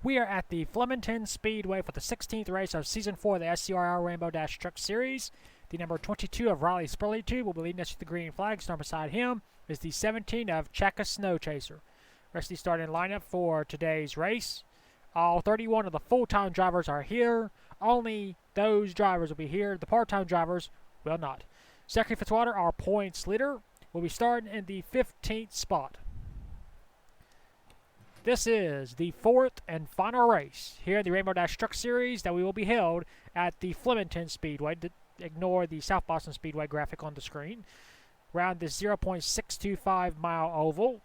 We are at the Flemington Speedway for the 16th race of Season 4 of the SCRL Rainbow Dash Truck Series. The number 22 of Riley Spurley will be leading us to the green flag. Starting beside him is the 17 of Chaka Snow Chaser. Rest of the starting lineup for today's race. All 31 of the full-time drivers are here. Only those drivers will be here. The part-time drivers will not. Zachary Fitzwater, our points leader, will be starting in the 15th spot. This is the fourth and final race here in the Rainbow Dash Truck Series that we will be held at the Flemington Speedway. Ignore the South Boston Speedway graphic on the screen. Around this 0.625 mile oval.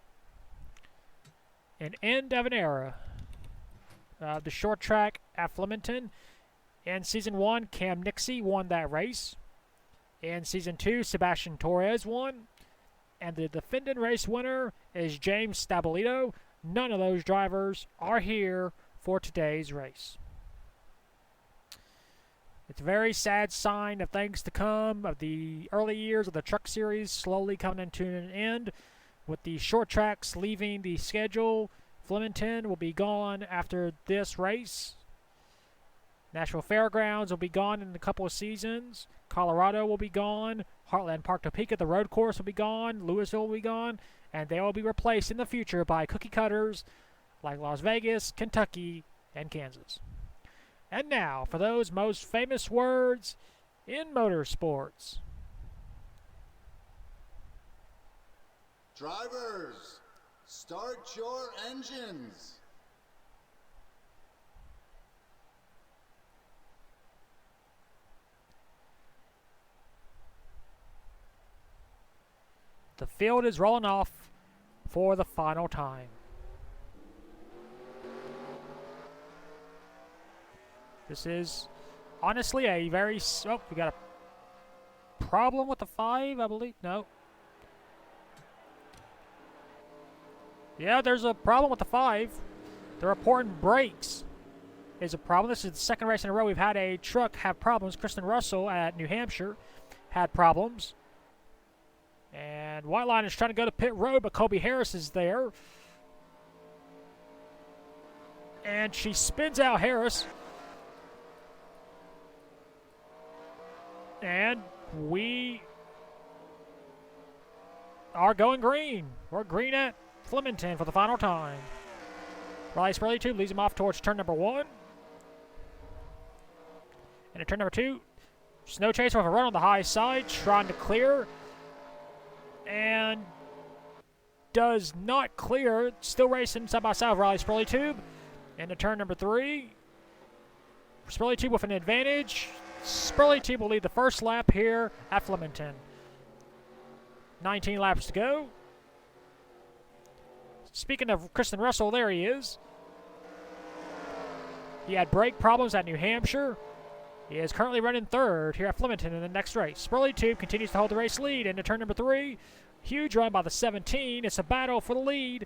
An end of an era. The short track at Flemington. In Season 1, Cam Nixie won that race. In Season 2, Sebastian Torres won. And the defending race winner is James Stabilito. None of those drivers are here for today's race. It's a very sad sign of things to come, of the early years of the Truck Series slowly coming into an end. With the short tracks leaving the schedule, Flemington will be gone after this race. Nashville Fairgrounds will be gone in a couple of seasons. Colorado will be gone. Heartland Park Topeka, the road course, will be gone. Louisville will be gone. And they will be replaced in the future by cookie cutters like Las Vegas, Kentucky, and Kansas. And now, for those most famous words in motorsports. Drivers, start your engines. The field is rolling off for the final time. This is honestly a very... Oh, we got a problem with the 5, I believe. No. Yeah, there's a problem with the 5. They're reporting brakes is a problem. This is the second race in a row we've had a truck have problems. Kristen Russell at New Hampshire had problems. And Whiteline is trying to go to pit road, but Kobe Harris is there. And she spins out Harris. And we are going green. We're green at Flemington for the final time. Riley Spurley leads him off towards turn number 1. And at turn number 2, Snow Chaser with a run on the high side, trying to clear. And does not clear. Still racing side by side with Riley Spurley. Into turn number 3. Spurley with an advantage. Spurley will lead the first lap here at Flemington. 19 laps to go. Speaking of Kristen Russell, there he is. He had brake problems at New Hampshire. He is currently running third here at Flemington in the next race. Spurley continues to hold the race lead into turn number 3. Huge run by the 17. It's a battle for the lead.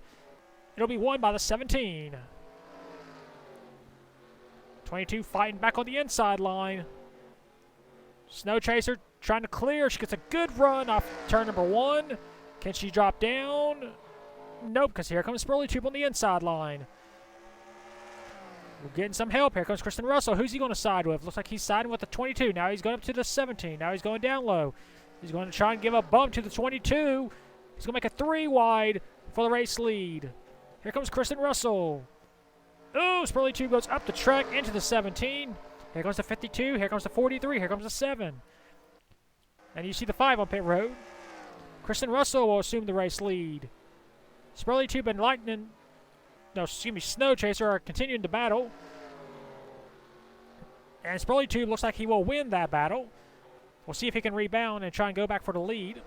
It'll be won by the 17. 22 fighting back on the inside line. Snow Chaser trying to clear. She gets a good run off turn number 1. Can she drop down? Nope, because here comes Spurley on the inside line. We're getting some help. Here comes Kristen Russell. Who's he going to side with? Looks like he's siding with the 22. Now he's going up to the 17. Now he's going down low. He's going to try and give a bump to the 22. He's going to make a 3 wide for the race lead. Here comes Kristen Russell. Oh, Spurley goes up the track into the 17. Here comes the 52. Here comes the 43. Here comes the 7. And you see the 5 on pit road. Kristen Russell will assume the race lead. Spurley and Lightning... No, excuse me, Snow Chaser are continuing to battle. And Spurley looks like he will win that battle. We'll see if he can rebound and try and go back for the lead.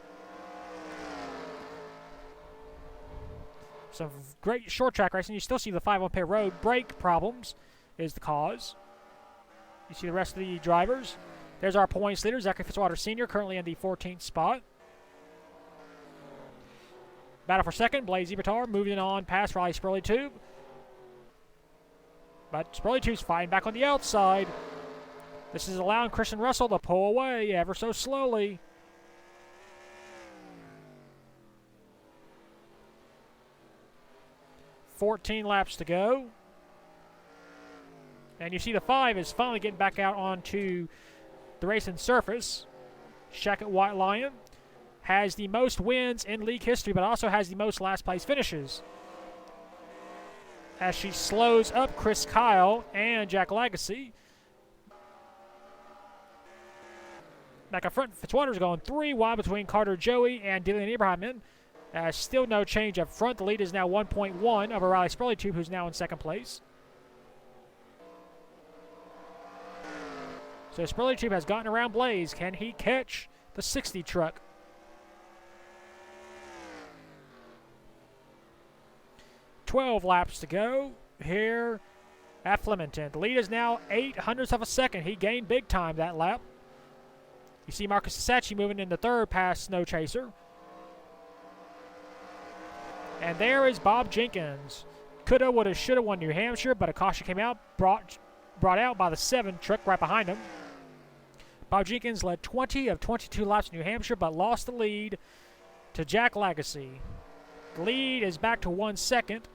Some great short track racing. You still see the 5 on pit road. Brake problems is the cause. You see the rest of the drivers. There's our points leader, Zachary Fitzwater Sr., currently in the 14th spot. Battle for second, Blaze Ebertar moving on past Riley Spurley. But Spurley fighting back on the outside. This is allowing Kristen Russell to pull away ever so slowly. 14 laps to go. And you see the 5 is finally getting back out onto the racing surface. Shackett White Lion has the most wins in league history, but also has the most last place finishes, as she slows up Chris Kyle and Jack Legacy. Back up front, Fitzwater's going 3 wide between Carter Joey and Dillian Ibrahim. Still no change up front. The lead is now 1.1 over Riley Spurley-Tube, who's now in second place. So Spurley-Tube has gotten around Blaze. Can he catch the 60 truck? "12 laps to go here at Flemington. The lead is now 0.08 of a second. He gained big time that lap. You see Marcus Sasachi moving into third past Snow Chaser. And there is Bob Jenkins. Coulda, woulda, shoulda won New Hampshire, but a caution came out, brought out by the 7 truck right behind him. Bob Jenkins led 20 of 22 laps in New Hampshire, but lost the lead to Jack Legacy. The lead is back to 1 second.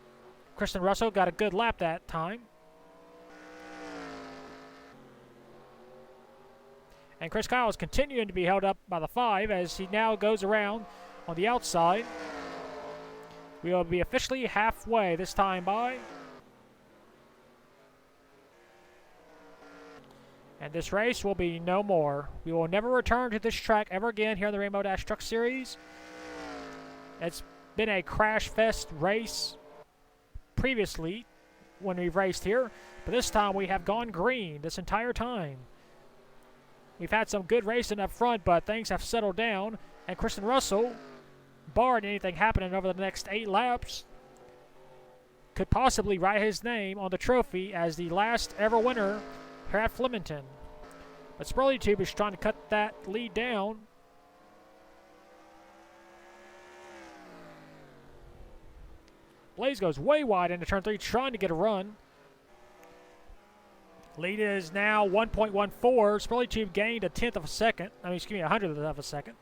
Kristen Russell got a good lap that time. And Chris Kyle is continuing to be held up by the 5 as he now goes around on the outside. We will be officially halfway this time by. And this race will be no more. We will never return to this track ever again here in the Rainbow Dash Truck Series. It's been a crash fest race previously when we've raced here, but this time we have gone green this entire time. We've had some good racing up front, but things have settled down, and Kristen Russell, barring anything happening over the next 8 laps, could possibly write his name on the trophy as the last ever winner here at Flemington. But Spurley-Tube is trying to cut that lead down. Blaze goes way wide into turn 3, trying to get a run. Lead is now 1.14. Spurley-Tube gained a 100th of a second. 100th of a second.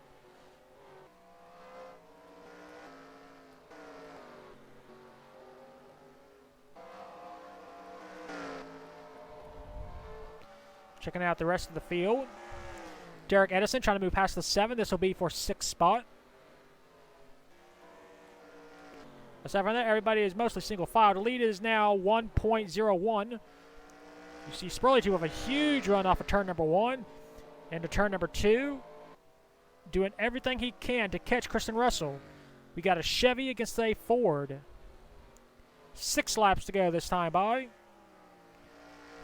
Checking out the rest of the field. Derek Edison trying to move past the 7. This will be for 6th spot. Aside from that, everybody is mostly single file. The lead is now 1.01. You see Spurley-Tube with a huge run off of turn number 1 into turn number 2. Doing everything he can to catch Kristen Russell. We got a Chevy against a Ford. 6 laps to go this time by.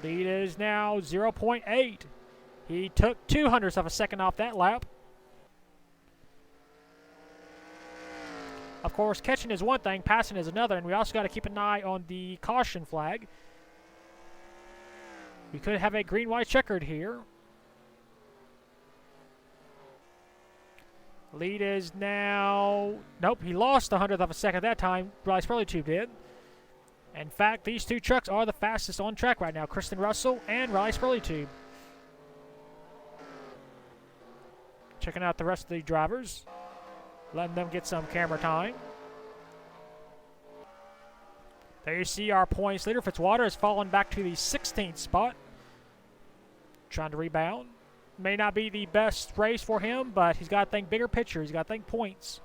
Lead is now 0.8. He took 0.02 of a second off that lap. Of course, catching is one thing, passing is another, and we also got to keep an eye on the caution flag. We could have a green-white checkered here. Lead is now... Nope, he lost 100th of a second that time. Riley Spurley-Tube did. In fact, these 2 trucks are the fastest on track right now. Kristen Russell and Riley Spurley-Tube. Checking out the rest of the drivers. Letting them get some camera time. There you see our points leader. Fitzwater has fallen back to the 16th spot. Trying to rebound. May not be the best race for him, but he's got to think bigger picture. He's got to think points.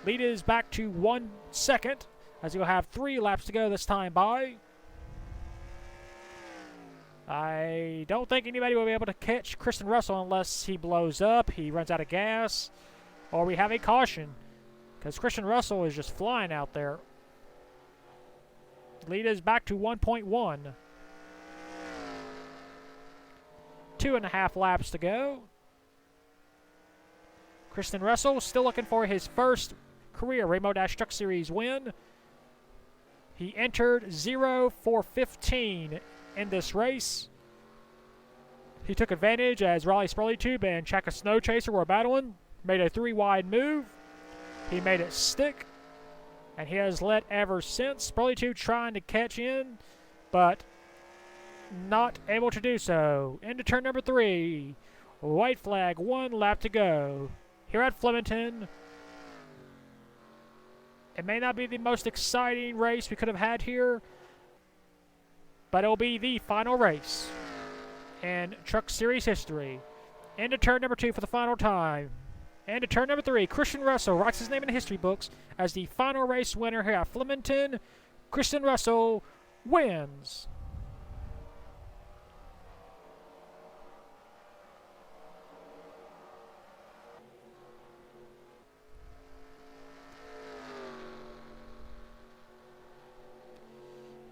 Lead is back to 1 second, as he'll have 3 laps to go this time by. I don't think anybody will be able to catch Kristen Russell unless he blows up, he runs out of gas, or we have a caution, because Kristen Russell is just flying out there. Lead is back to 1.1. 2.5 laps to go. Kristen Russell still looking for his first career Rainbow Dash Truck Series win. He entered 0 for 15 in this race. He took advantage as Riley Spurley-Tube and Chaka Snow Chaser were battling. Made a 3-wide move. He made it stick. And he has led ever since. Spurley-Tube trying to catch in, but not able to do so. Into turn number 3. White flag, 1 lap to go. Here at Flemington. It may not be the most exciting race we could have had here, but it'll be the final race in Truck Series history. Into turn number 2 for the final time. And to turn number 3, Christian Russell writes his name in the history books as the final race winner here at Flemington. Christian Russell wins.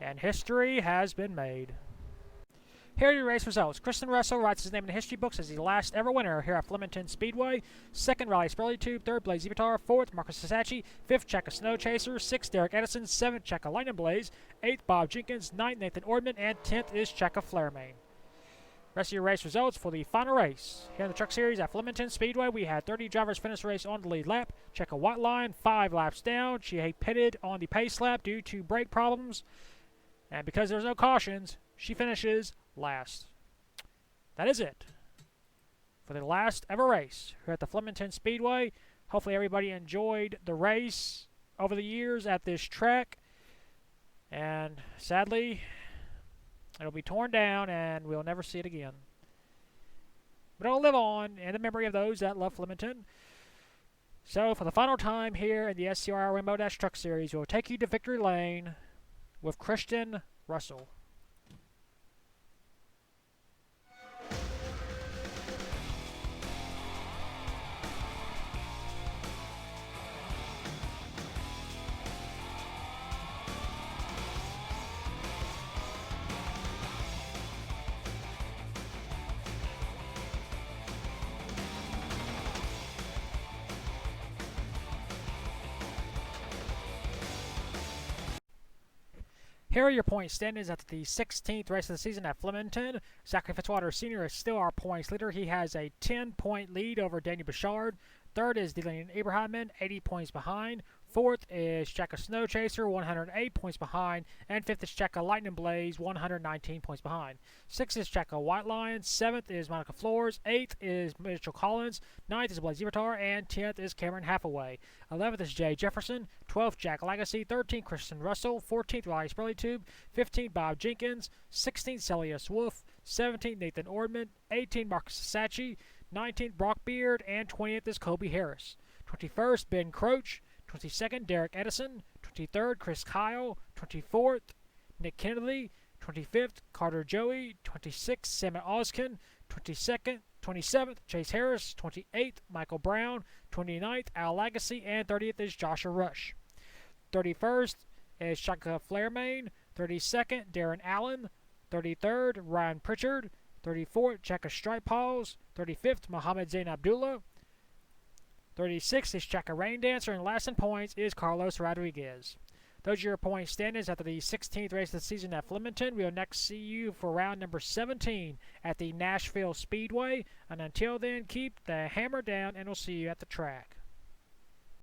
And history has been made. Here are your race results. Christian Russell writes his name in the history books as the last ever winner here at Flemington Speedway. Second, Riley Spurley-Tube. Third, Blaze Zivitar. Fourth, Marcus Sasachi. Fifth, Checka Snow Chaser. Sixth, Derek Edison. Seventh, Checka Lightning Blaze. Eighth, Bob Jenkins. Ninth, Nathan Ordman. And 10th is Checka Flemington. Rest of your race results for the final race. Here in the Truck Series at Flemington Speedway, we had 30 drivers finish the race on the lead lap. Checka White Line, 5 laps down. She pitted on the pace lap due to brake problems. And because there's no cautions, she finishes last. That is it for the last ever race here at the Flemington Speedway. Hopefully everybody enjoyed the race over the years at this track. And sadly, it'll be torn down and we'll never see it again. But it'll live on in the memory of those that love Flemington. So for the final time here in the SCRL Rainbow Dash Truck Series, we'll take you to victory lane with Christian Russell. Here are your point standings after the 16th race of the season at Flemington. Zachary Fitzwater Sr. is still our points leader. He has a 10-point lead over Daniel Bouchard. Third is Dylan Abrahamman, 80 points behind. Fourth is Checka Snow Chaser, 108 points behind. And fifth is Checka Lightning Blaze, 119 points behind. Sixth is Checka White Lion. Seventh is Monica Flores. Eighth is Mitchell Collins. Ninth is Blaze Zivitar. And 10th is Cameron Hathaway. 11th is Jay Jefferson. 12th, Jack Legacy. 13th, Christian Russell. 14th, Riley Spurley-Tube. 15th, Bob Jenkins. 16th, Celius Wolf. 17th, Nathan Ordman. 18th, Marcus Sasachi. 19th, Brock Beard. And 20th is Kobe Harris. 21st, Ben Croach. 22nd, Derek Edison. 23rd, Chris Kyle. 24th, Nick Kennedy. 25th, Carter Joey. 26th, Sam Oskin. 27th, Chase Harris. 28th, Michael Brown. 29th, Al Lagacy. And 30th is Joshua Rush. 31st is Shaka Flairmain. 32nd, Darren Allen. 33rd, Ryan Pritchard. 34th, Checka Stripe Paws. 35th, Mohammed Zain Abdullah. 36th is Checka Rain Dancer, and last in points is Carlos Rodriguez. Those are your point standings after the 16th race of the season at Flemington. We will next see you for round number 17 at the Nashville Speedway. And until then, keep the hammer down, and we'll see you at the track.